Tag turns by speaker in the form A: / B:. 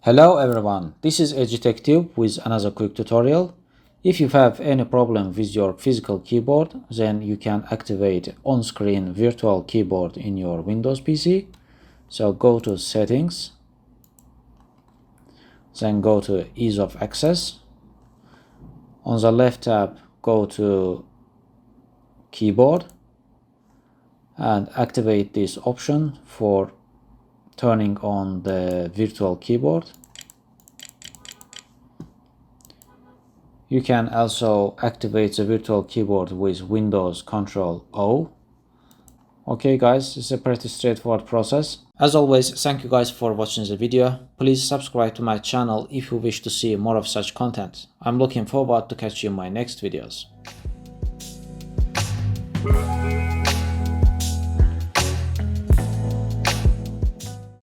A: Hello everyone, this is EduTechTube with another quick tutorial. If you have any problem with your physical keyboard, then you can activate on-screen virtual keyboard in your Windows PC. So go to Settings, then go to Ease of Access. On the left tab, go to Keyboard and activate this option for turning on the virtual keyboard. You can also activate the virtual keyboard with Windows Control O. Okay guys, it's a pretty straightforward process. As always, thank you guys for watching the video. Please subscribe to my channel if you wish to see more of such content. I'm looking forward to catch you in my next videos.